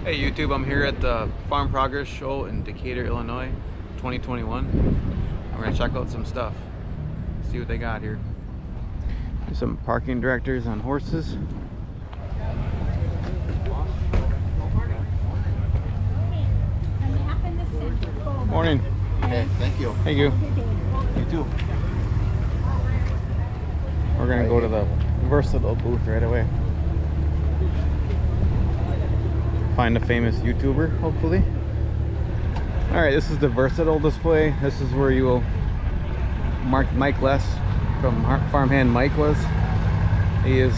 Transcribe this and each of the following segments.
Hey YouTube, I'm here at the Farm Progress Show in Decatur, Illinois, 2021. We're gonna check out some stuff, see what they got here. There's some parking directors on horses. Morning. Okay, thank you. Thank you. You too. We're gonna go to the Versatile booth right away. Find a famous YouTuber, hopefully. Alright, this is the Versatile display. This is where you will mark Mike Less from Farmhand Mike was. He is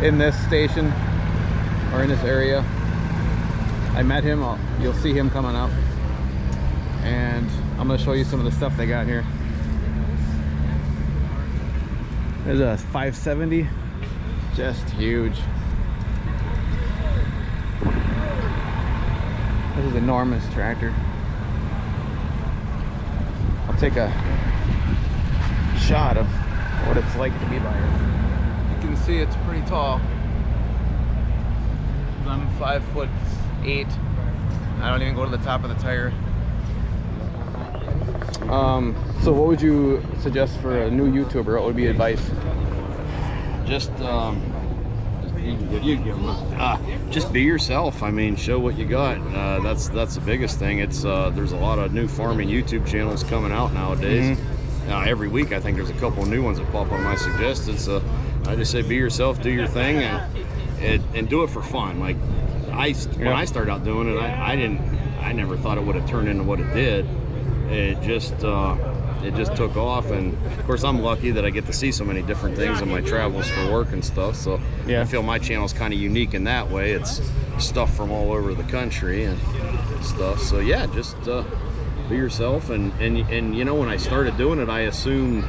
in this station or in this area. I met him. You'll see him coming up. And I'm going to show you some of the stuff they got here. There's a 570. Just huge. This is an enormous tractor. I'll take a shot of what it's like to be by it. You can see it's pretty tall. I'm 5'8". I don't even go to the top of the tire. So what would you suggest for a new YouTuber? What would be advice? Just be yourself. I mean, show what you got. That's the biggest thing. It's there's a lot of new farming YouTube channels coming out nowadays. Every week I think there's a couple of new ones that pop on my suggested. So I just say be yourself, do your thing, and do it for fun. Like when I started out doing it, I never thought it would have turned into what it did. It just took off, and of course I'm lucky that I get to see so many different things in my travels for work and stuff. So I feel my channel is kind of unique in that way. It's stuff from all over the country and stuff. So yeah, just be yourself, and you know, when I started doing it, I assumed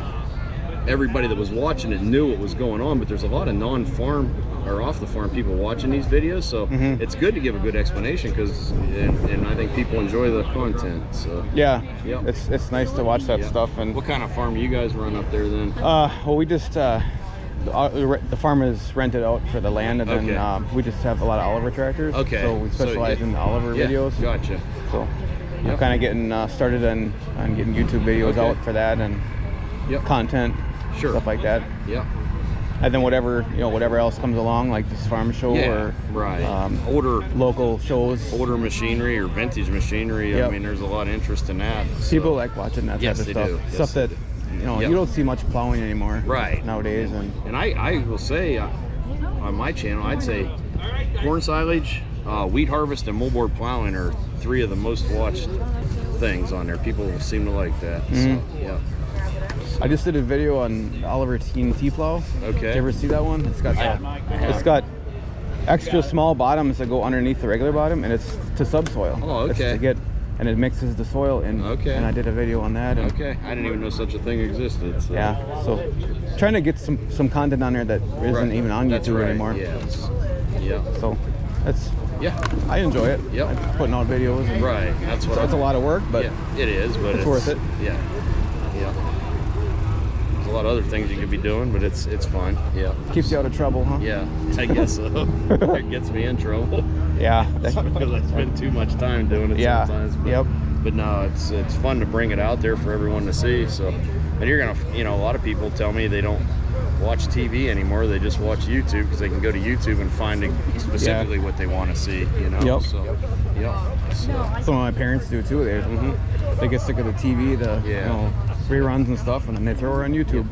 everybody that was watching it knew what was going on, but there's a lot of non-farm or off the farm people watching these videos, so it's good to give a good explanation, because and I think people enjoy the content. So yeah, it's nice to watch that stuff. And what kind of farm you guys run up there then? Well, we just the farm is rented out for the land, and then we just have a lot of Oliver tractors. Okay, so we specialize in the Oliver videos. Gotcha. So I'm kind of getting started on getting YouTube videos out for that, and content, stuff like that. And then whatever else comes along, like this farm show or older local shows, older machinery or vintage machinery. I mean, there's a lot of interest in that. So. People like watching that type of stuff. Stuff that you don't see much plowing anymore nowadays. And I will say on my channel, I'd say corn silage, wheat harvest, and moldboard plowing are three of the most watched things on there. People seem to like that. So I just did a video on Oliver TNT plow. Okay. Did you ever see that one? It's got extra small bottoms that go underneath the regular bottom, and it's to subsoil. Oh, okay. It's to and it mixes the soil in. Okay. And I did a video on that. And I didn't even know such a thing existed. So. Yeah. So trying to get some content on there that isn't even on YouTube anymore. Yes. So that's I enjoy it. I'm putting out videos. And That's what. So it's a lot of work, but it is. But it's worth it. Yeah. A lot of other things you could be doing, but it's fun. Keeps you out of trouble, huh? Yeah, I guess so. It gets me in trouble. Yeah, because I spend too much time doing it sometimes. But no, it's fun to bring it out there for everyone to see. So, and you're gonna, a lot of people tell me they don't watch TV anymore. They just watch YouTube because they can go to YouTube and find specifically what they want to see. So, some of my parents do too. They get sick of the TV, reruns and stuff, and then they throw her on YouTube.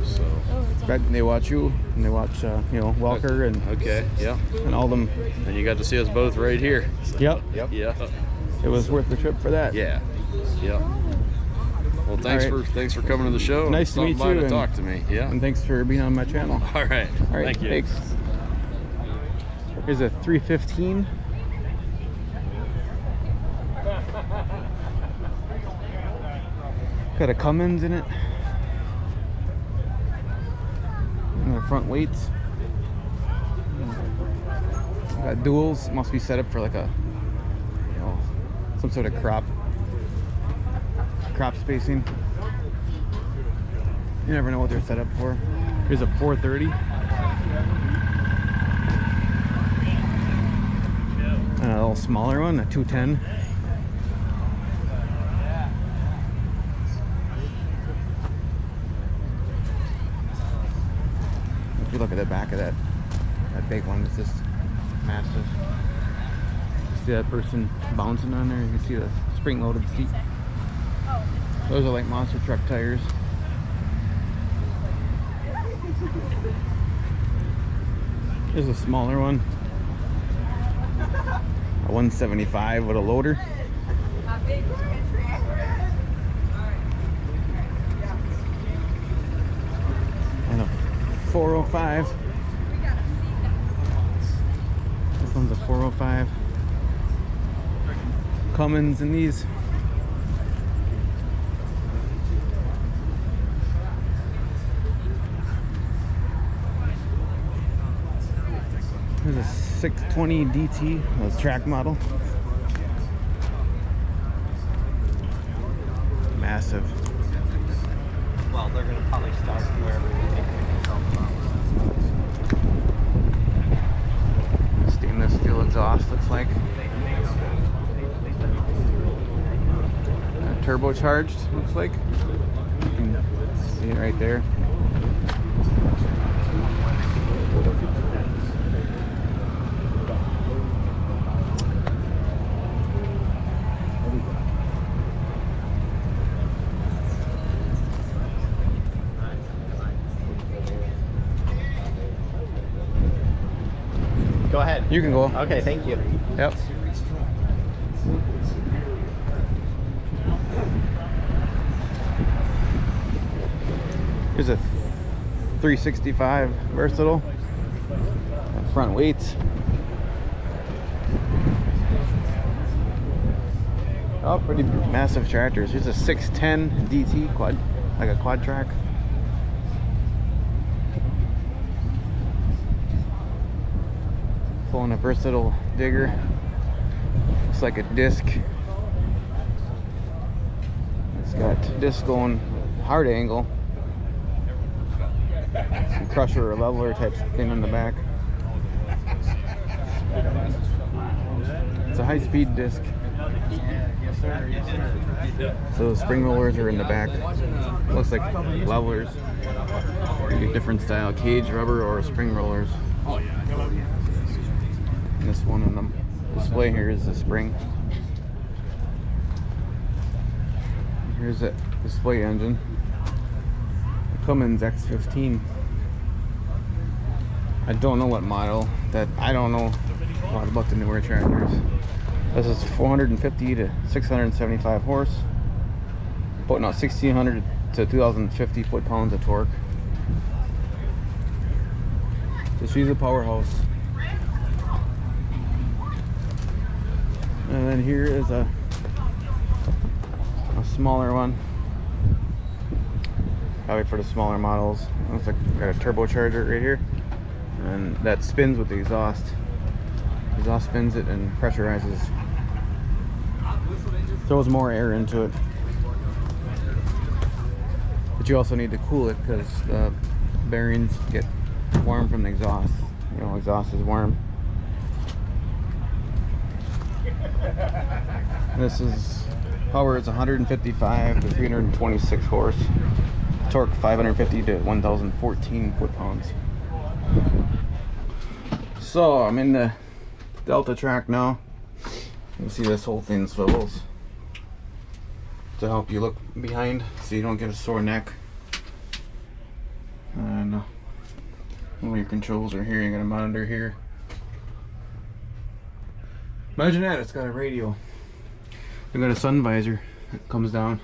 So in fact, they watch you, and they watch Welker and and all them. And you got to see us both right here. It was worth the trip for that. Well, thanks for coming to the show. Nice to meet you. And talk to me. And thanks for being on my channel. All right. Thank you. Thanks. Here's a 315. Got a Cummins in it. And the front weights. Got duals. Must be set up for like a, some sort of crop spacing. You never know what they're set up for. Here's a 430. little smaller one, a 210. If you look at the back of that big one, it's just massive. You see that person bouncing on there? You can see the spring-loaded seat. Those are like monster truck tires. There's a smaller one, a 175 with a loader. And a 405. This one's a 405. Cummins in these. There's a 620 DT, a track model. Massive. Well, they're going to probably start wherever they think. Stainless steel exhaust, looks like. Turbocharged, looks like. You can see it right there. Go ahead. You can go. Okay, thank you. Yep. Here's a 365 versatile. Front weights. Oh, pretty massive tractors. Here's a 610 DT quad, like a quad track. Pulling a versatile digger. Looks like a disc. It's got disc going hard angle. Some crusher or leveler type thing on the back. It's a high-speed disc. So the spring rollers are in the back. Looks like levelers. You get different style, cage, rubber, or spring rollers. And this one on the display here is the spring. Here's that display engine. The Cummins X15. I don't know what model. I don't know a lot about the newer tractors. This is 450 to 675 horse, putting out 1,600 to 2,050 foot-pounds of torque. So she's a powerhouse. And then here is a smaller one, probably for the smaller models. Looks like got a turbocharger right here, and that spins with the exhaust. Exhaust spins it and pressurizes, throws more air into it. But you also need to cool it because the bearings get warm from the exhaust. You know, exhaust is warm. This is power is 155 to 326 horse, torque 550 to 1,014 foot-pounds. So I'm in the Delta track now. You see this whole thing swivels to help you look behind so you don't get a sore neck. And all your controls are here. You got a monitor here. Imagine that, it's got a radio. We got a sun visor that comes down.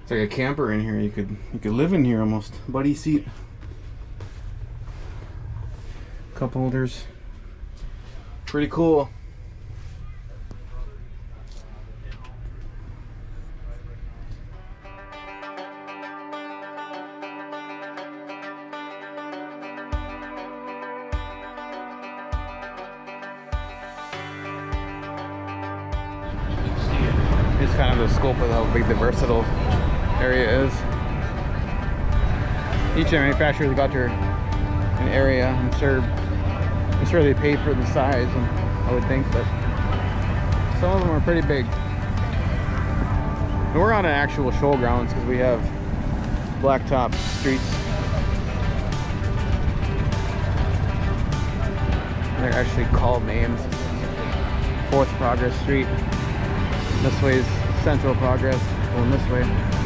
It's like a camper in here. You could live in here almost. Buddy seat. Cup holders. Pretty cool. Here's kind of the scope of how big the versatile area is. Each manufacturer's got an area. I'm sure they pay for the size, and I would think, but some of them are pretty big. And we're on an actual showgrounds because we have blacktop streets. They're actually called names. 4th Progress Street. This way is Central Progress, going this way.